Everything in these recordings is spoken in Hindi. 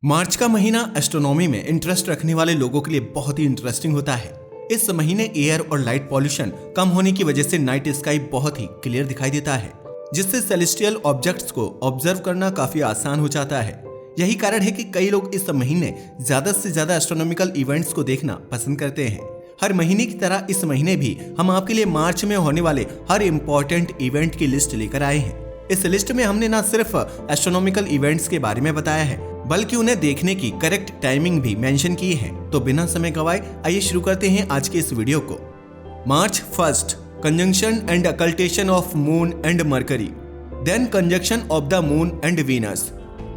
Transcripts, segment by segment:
मार्च का महीना एस्ट्रोनॉमी में इंटरेस्ट रखने वाले लोगों के लिए बहुत ही इंटरेस्टिंग होता है। इस महीने एयर और लाइट पॉल्यूशन कम होने की वजह से नाइट स्काई बहुत ही क्लियर दिखाई देता है, जिससे सेलेस्टियल ऑब्जेक्ट्स को ऑब्जर्व करना काफी आसान हो जाता है। यही कारण है कि कई लोग इस महीने ज्यादा से ज्यादा एस्ट्रोनॉमिकल इवेंट्स को देखना पसंद करते हैं। हर महीने की तरह इस महीने भी हम आपके लिए मार्च में होने वाले हर इम्पोर्टेंट इवेंट की लिस्ट लेकर आए हैं। इस लिस्ट में हमने न सिर्फ एस्ट्रोनॉमिकल इवेंट्स के बारे में बताया है, बल्कि उन्हें देखने की करेक्ट टाइमिंग भी मेंशन की है। तो बिना समय गवाए आइए शुरू करते हैं आज के इस वीडियो को। March 1 conjunction and occultation of moon and Mercury, then conjunction of the moon and Venus.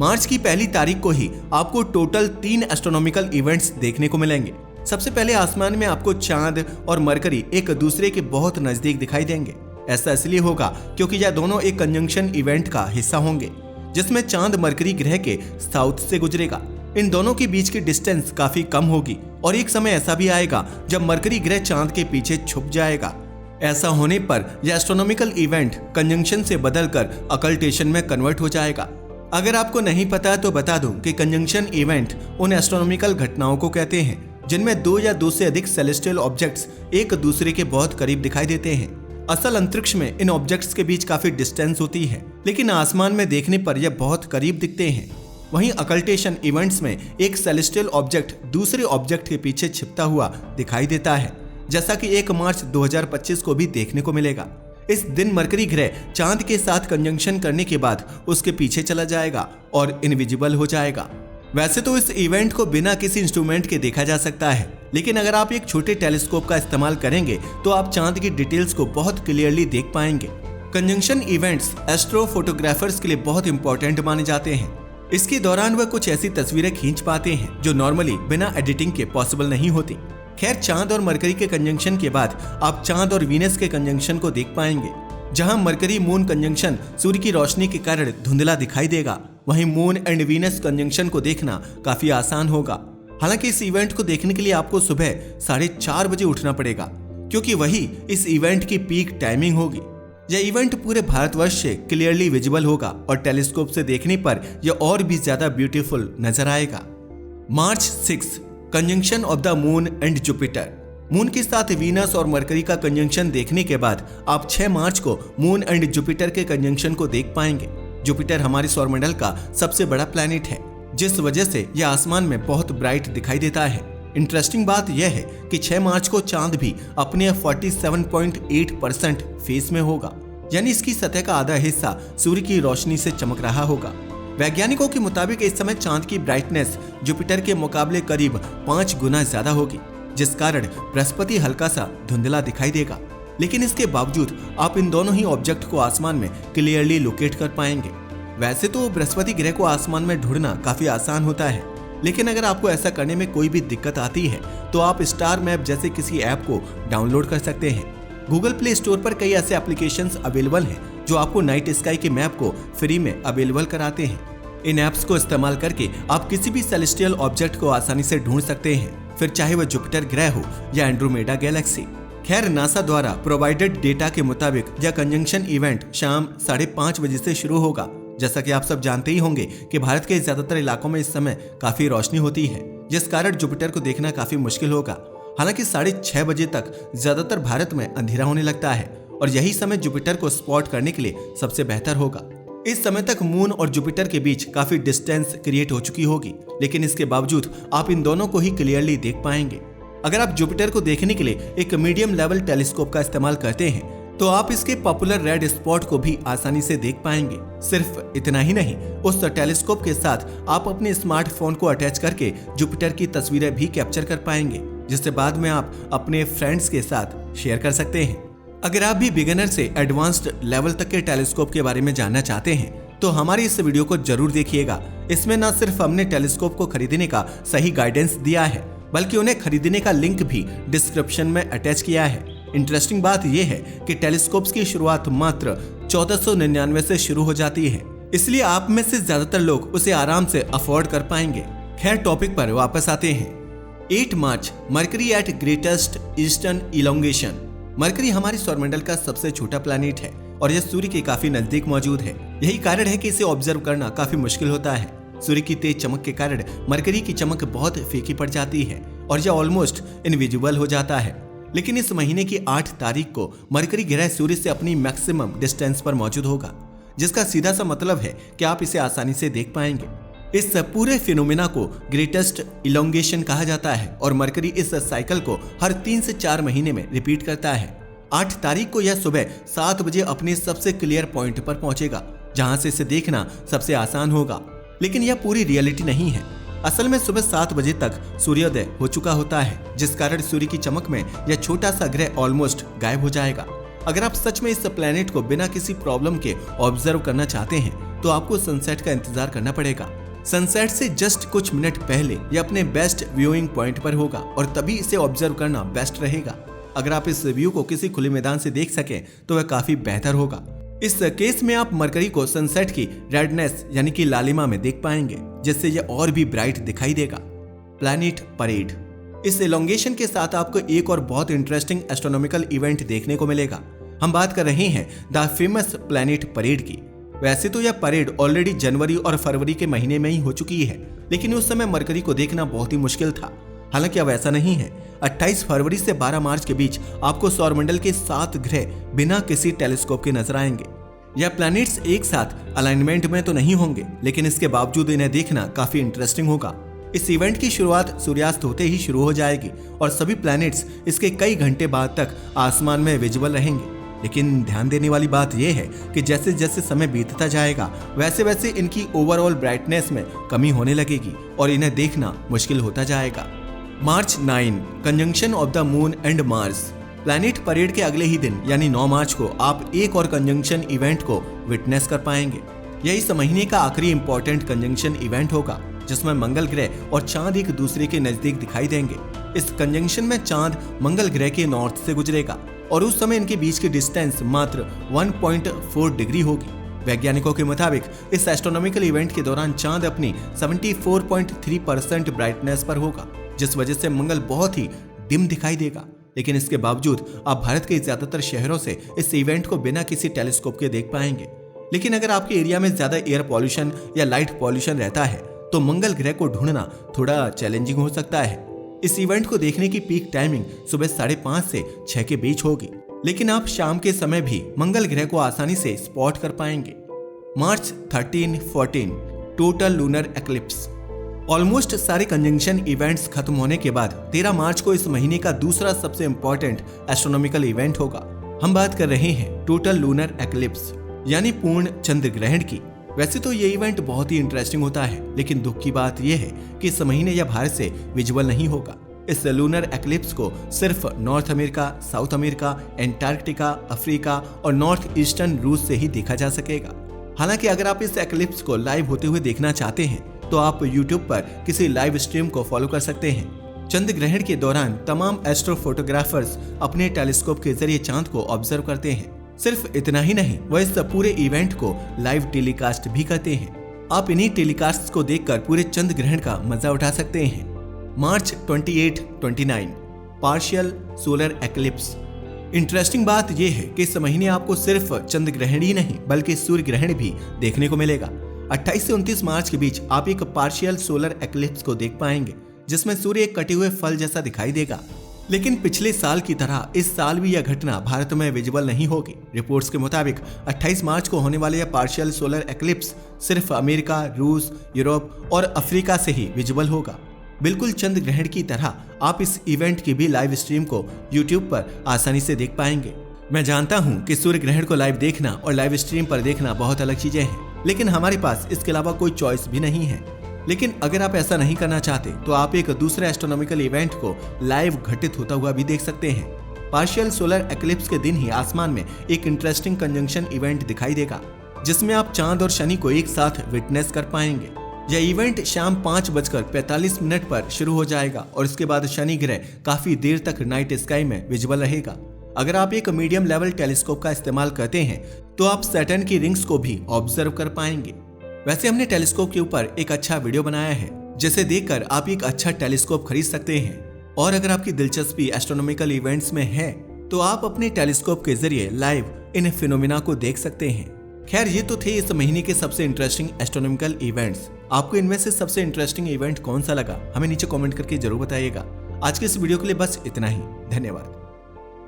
मार्च की पहली तारीख को ही आपको टोटल 3 एस्ट्रोनॉमिकल इवेंट्स देखने को मिलेंगे। सबसे पहले आसमान में आपको चांद और मरकरी एक दूसरे के बहुत नजदीक दिखाई देंगे। ऐसा इसलिए होगा क्योंकि यह दोनों एक कंजंक्शन इवेंट का हिस्सा होंगे, जिसमें चांद मरकरी ग्रह के साउथ से गुजरेगा। इन दोनों के बीच की डिस्टेंस काफी कम होगी और एक समय ऐसा भी आएगा जब मरकरी ग्रह चांद के पीछे छुप जाएगा। ऐसा होने पर यह एस्ट्रोनॉमिकल इवेंट कंजंक्शन से बदलकर अकल्टेशन में कन्वर्ट हो जाएगा। अगर आपको नहीं पता तो बता दूं कि कंजंक्शन इवेंट उन एस्ट्रोनॉमिकल घटनाओं को कहते हैं जिनमें 2 या 2 से अधिक सेलेस्टियल ऑब्जेक्ट्स एक दूसरे के बहुत करीब दिखाई देते हैं। असल अंतरिक्ष में इन ऑब्जेक्ट्स के बीच काफी डिस्टेंस होती है, लेकिन आसमान में देखने पर यह बहुत करीब दिखते हैं। वहीं अकल्टेशन इवेंट्स में एक सेलेस्टियल ऑब्जेक्ट दूसरे ऑब्जेक्ट के पीछे छिपता हुआ दिखाई देता है, जैसा कि 1 मार्च 2025 को भी देखने को मिलेगा। इस दिन मरकरी ग्रह चांद के साथ कंजंक्शन करने के बाद उसके पीछे चला जाएगा और इनविजिबल हो जाएगा। वैसे तो इस इवेंट को बिना किसी इंस्ट्रूमेंट के देखा जा सकता है, लेकिन अगर आप एक छोटे टेलीस्कोप का इस्तेमाल करेंगे तो आप चांद की डिटेल्स को बहुत क्लियरली देख पाएंगे। कंजंक्शन इवेंट्स एस्ट्रो फोटोग्राफर्स के लिए बहुत इंपॉर्टेंट माने जाते हैं। इसके दौरान वह कुछ ऐसी तस्वीरें खींच पाते हैं जो नॉर्मली बिना एडिटिंग के पॉसिबल नहीं होती। खैर, चांद और मरकरी के कंजंक्शन के बाद आप चांद और वीनस के कंजंक्शन को देख पाएंगे। जहां मरकरी मून कंजंक्शन सूर्य की रोशनी के कारण धुंधला दिखाई देगा, वहीं मून एंड वीनस कंजंक्शन को देखना काफी आसान होगा। हालांकि इस इवेंट को देखने के लिए आपको सुबह 4:30 बजे उठना पड़ेगा, क्योंकि वही इस इवेंट की पीक टाइमिंग होगी। यह इवेंट पूरे भारतवर्ष से क्लियरली विजिबल होगा और टेलीस्कोप से देखने पर यह और भी ज्यादा ब्यूटीफुल नजर आएगा। मार्च 6 conjunction of the moon and Jupiter. Moon के साथ वीनस और मरकरी का कंजंक्शन देखने के बाद आप 6 मार्च को मून एंड जुपिटर के कंजंक्शन को देख पाएंगे। जुपिटर हमारे सौरमंडल का सबसे बड़ा प्लैनेट है, जिस वजह से यह आसमान में बहुत ब्राइट दिखाई देता है। इंटरेस्टिंग बात यह है कि 6 मार्च को चांद भी अपने 47.8% फेस में होगा, यानी इसकी सतह का आधा हिस्सा सूर्य की रोशनी से चमक रहा होगा। वैज्ञानिकों के मुताबिक इस समय चांद की ब्राइटनेस जुपिटर के मुकाबले करीब 5 गुना ज्यादा होगी, जिस कारण बृहस्पति हल्का सा धुंधला दिखाई देगा। लेकिन इसके बावजूद आप इन दोनों ही ऑब्जेक्ट को आसमान में क्लियरली लोकेट कर पाएंगे। वैसे तो बृहस्पति ग्रह को आसमान में ढूंढना काफी आसान होता है, लेकिन अगर आपको ऐसा करने में कोई भी दिक्कत आती है तो आप स्टार मैप जैसे किसी ऐप को डाउनलोड कर सकते हैं। गूगल प्ले स्टोर पर कई ऐसे एप्लीकेशंस अवेलेबल हैं जो आपको नाइट स्काई के मैप को फ्री में अवेलेबल कराते हैं। इन ऐप्स को इस्तेमाल करके आप किसी भी सेलेस्टियल ऑब्जेक्ट को आसानी से ढूंढ सकते हैं, फिर चाहे वह जुपिटर ग्रह हो या एंड्रोमेडा गैलेक्सी। खैर, नासा द्वारा प्रोवाइडेड डेटा के मुताबिक यह कंजंक्शन इवेंट शाम 5:30 बजे से शुरू होगा। जैसा कि आप सब जानते ही होंगे कि भारत के ज्यादातर इलाकों में इस समय काफी रोशनी होती है, जिस कारण जुपिटर को देखना काफी मुश्किल होगा। हालांकि 6:30 बजे तक ज्यादातर भारत में अंधेरा होने लगता है और यही समय जुपिटर को स्पॉट करने के लिए सबसे बेहतर होगा। इस समय तक मून और जुपिटर के बीच काफी डिस्टेंस क्रिएट हो चुकी होगी, लेकिन इसके बावजूद आप इन दोनों को ही क्लियरली देख पाएंगे। अगर आप जुपिटर को देखने के लिए एक मीडियम लेवल टेलीस्कोप का इस्तेमाल करते हैं तो आप इसके पॉपुलर रेड स्पॉट को भी आसानी से देख पाएंगे। सिर्फ इतना ही नहीं, उस टेलीस्कोप के साथ आप अपने स्मार्टफोन को अटैच करके जुपिटर की तस्वीरें भी कैप्चर कर पाएंगे, जिससे बाद में आप अपने फ्रेंड्स के साथ शेयर कर सकते हैं। अगर आप भी बिगिनर से एडवांस्ड लेवल तक के टेलीस्कोप के बारे में जानना चाहते हैं तो हमारी इस वीडियो को जरूर देखिएगा। इसमें न सिर्फ हमने टेलीस्कोप को खरीदने का सही गाइडेंस दिया है, बल्कि उन्हें खरीदने का लिंक भी डिस्क्रिप्शन में अटैच किया है। इंटरेस्टिंग बात यह है कि टेलीस्कोप्स की शुरुआत मात्र 1499 से शुरू हो जाती है, इसलिए आप में से ज्यादातर लोग उसे आराम से अफोर्ड कर पाएंगे। खैर, टॉपिक पर वापस आते हैं। 8 March Mercury at greatest eastern elongation. Mercury हमारे सौरमंडल का सबसे छोटा प्लैनेट है और यह सूर्य के काफी नजदीक मौजूद है। यही कारण है कि इसे ऑब्जर्व करना काफी मुश्किल होता है। सूर्य की तेज चमक के कारण मरकरी की चमक बहुत फीकी पड़ जाती है और यह ऑलमोस्ट इनविजिबल हो जाता है। लेकिन इस महीने की 8 तारीख को मरकरी ग्रह सूर्य से अपनी मैक्सिमम डिस्टेंस पर मौजूद होगा, जिसका सीधा सा मतलब है कि आप इसे आसानी से देख पाएंगे। इस पूरे फिनोमेना को ग्रेटेस्ट इलोंगेशन कहा जाता है और मरकरी इस साइकिल को हर 3 से 4 महीने में रिपीट करता है। 8 तारीख को यह सुबह 7 बजे अपने सबसे क्लियर पॉइंट पर पहुंचेगा, जहां से इसे देखना सबसे आसान होगा। लेकिन यह पूरी रियलिटी नहीं है। असल में सुबह 7 बजे तक सूर्योदय हो चुका होता है, जिस कारण सूर्य की चमक में यह छोटा सा ग्रह ऑलमोस्ट गायब हो जाएगा। अगर आप सच में इस प्लेनेट को बिना किसी प्रॉब्लम के ऑब्जर्व करना चाहते हैं तो आपको सनसेट का इंतजार करना पड़ेगा। सनसेट से जस्ट कुछ मिनट पहले यह अपने बेस्ट व्यूइंग पॉइंट पर होगा और तभी इसे ऑब्जर्व करना बेस्ट रहेगा। अगर आप इस व्यू को किसी खुले मैदान से देख सकें तो वह काफी बेहतर होगा। इस केस में आप मरकरी को सनसेट की रेडनेस यानी कि लालिमा में देख पाएंगे, जिससे यह और भी ब्राइट दिखाई देगा। Planet parade. इस एलोंगेशन के साथ आपको एक और बहुत इंटरेस्टिंग एस्ट्रोनॉमिकल इवेंट देखने को मिलेगा। हम बात कर रहे हैं द फेमस प्लैनेट परेड की। वैसे तो यह परेड ऑलरेडी जनवरी और फरवरी के महीने में ही हो चुकी है, लेकिन उस समय मरकरी को देखना बहुत ही मुश्किल था। हालांकि अब ऐसा नहीं है। 28 फरवरी से 12 मार्च के बीच आपको सौरमंडल के 7 ग्रह बिना किसी टेलीस्कोप के नजर आएंगे। यह प्लैनेट्स एक साथ अलाइनमेंट में तो नहीं होंगे, लेकिन इसके बावजूद इन्हें देखना काफी इंटरेस्टिंग होगा। इस इवेंट की शुरुआत सूर्यास्त होते ही शुरू हो जाएगी और सभी प्लैनेट्स इसके कई घंटे बाद तक आसमान में विजिबल रहेंगे। लेकिन ध्यान देने वाली बात यह है कि जैसे जैसे समय बीतता जाएगा वैसे वैसे इनकी ओवरऑल ब्राइटनेस में कमी होने लगेगी और इन्हें देखना मुश्किल होता जाएगा। मार्च 9 conjunction of the moon and Mars. Planet parade के अगले ही दिन यानी 9 मार्च को आप एक और कंजंक्शन इवेंट को विटनेस कर पाएंगे। यह इस महीने का आखिरी इंपॉर्टेंट कंजंक्शन इवेंट होगा, जिसमें मंगल ग्रह और चांद एक दूसरे के नजदीक दिखाई देंगे। इस कंजंक्शन में चांद मंगल ग्रह के नॉर्थ से गुजरेगा और उस समय इनके बीच की डिस्टेंस मात्र 1.4 डिग्री होगी। वैज्ञानिकों के मुताबिक इस एस्ट्रोनॉमिकल इवेंट के दौरान चांद अपनी 74.3% ब्राइटनेस पर होगा, जिस वजह से मंगल बहुत ही डिम दिखाई देगा। लेकिन इसके बावजूद आप भारत के ज्यादातर शहरों से इस इवेंट को बिना किसी टेलीस्कोप के देख पाएंगे। लेकिन अगर आपके एरिया में ज्यादा एयर पॉल्यूशन या लाइट पॉल्यूशन रहता है तो मंगल ग्रह को ढूंढना थोड़ा चैलेंजिंग हो सकता है। इस इवेंट को देखने की पीक टाइमिंग सुबह 5:30 से 6 के बीच होगी, लेकिन आप शाम के समय भी मंगल ग्रह को आसानी से स्पॉट कर पाएंगे। मार्च 13-14 टोटल लूनर एक्लिप्स। ऑलमोस्ट सारे कंजंक्शन इवेंट्स खत्म होने के बाद 13 मार्च को इस महीने का दूसरा सबसे इंपॉर्टेंट एस्ट्रोनॉमिकल इवेंट होगा। हम बात कर रहे हैं टोटल लूनर एक्लिप्स यानी पूर्ण चंद्र ग्रहण की। वैसे तो ये इवेंट बहुत ही इंटरेस्टिंग होता है, लेकिन दुख की बात यह है कि इस महीने यह भारत से विजुअल नहीं होगा। इस लूनर एक्लिप्स को सिर्फ north America, south America, Antarctica, Africa और नॉर्थ ईस्टर्न रूस से ही देखा जा सकेगा। हालांकि अगर आप इस एक्लिप्स को लाइव होते हुए देखना चाहते हैं तो आप YouTube पर किसी लाइव स्ट्रीम को फॉलो कर सकते हैं। चंद्र ग्रहण के दौरान तमाम एस्ट्रो फोटोग्राफर्स अपने टेलीस्कोप के जरिए चांद को ऑब्जर्व करते हैं। सिर्फ इतना ही नहीं, वह इस पूरे इवेंट को लाइव टेलीकास्ट भी करते हैं। आप इन्हीं टेलीकास्ट को देखकर पूरे चंद्र ग्रहण का मजा उठा सकते हैं। मार्च 28-29 पार्शियल सोलर एक्लिप्स। इंटरेस्टिंग बात यह है कि इस महीने आपको सिर्फ चंद्र ग्रहण ही नहीं बल्कि सूर्य ग्रहण भी देखने को मिलेगा। 28 से 29 मार्च के बीच आप एक पार्शियल सोलर एक्लिप्स को देख पाएंगे, जिसमें सूर्य एक कटे हुए फल जैसा दिखाई देगा। लेकिन पिछले साल की तरह इस साल भी यह घटना भारत में विजिबल नहीं होगी। रिपोर्ट्स के मुताबिक 28 मार्च को होने वाले यह पार्शियल सोलर एक्लिप्स सिर्फ अमेरिका, रूस, यूरोप और अफ्रीका से ही विजिबल होगा। बिल्कुल चंद्र ग्रहण की तरह आप इस इवेंट की भी लाइव स्ट्रीम को YouTube पर आसानी से देख पाएंगे। मैं जानता हूं कि सूर्य ग्रहण को लाइव देखना और लाइव स्ट्रीम पर देखना बहुत अलग चीजें हैं, लेकिन हमारे पास इसके अलावा कोई चॉइस भी नहीं है। लेकिन अगर आप ऐसा नहीं करना चाहते तो आप एक दूसरे एस्ट्रोनॉमिकल इवेंट को लाइव घटित होता हुआ भी देख सकते हैं। पार्शियल सोलर एक्लिप्स के दिन ही आसमान में एक इंटरेस्टिंग कंजंक्शन इवेंट दिखाई देगा, जिसमें आप चांद और शनि को एक साथ विटनेस कर पाएंगे। यह इवेंट शाम 5:45 पर शुरू हो जाएगा और इसके बाद शनि ग्रह काफी देर तक नाइट स्काई में विजिबल रहेगा। अगर आप एक मीडियम लेवल टेलीस्कोप का इस्तेमाल करते हैं तो आप सैटर्न की रिंग्स को भी ऑब्जर्व कर पाएंगे। वैसे हमने टेलीस्कोप के ऊपर एक अच्छा वीडियो बनाया है, जिसे देखकर आप एक अच्छा टेलीस्कोप खरीद सकते हैं। और अगर आपकी दिलचस्पी एस्ट्रोनॉमिकल इवेंट्स में है तो आप अपने टेलीस्कोप के जरिए लाइव इन फिनोमिना को देख सकते हैं। खैर ये तो थे इस महीने के सबसे इंटरेस्टिंग एस्ट्रोनॉमिकल इवेंट्स। आपको इनमें से सबसे इंटरेस्टिंग इवेंट कौन सा लगा हमें नीचे कमेंट करके जरूर बताइएगा। आज के इस वीडियो के लिए बस इतना ही। धन्यवाद।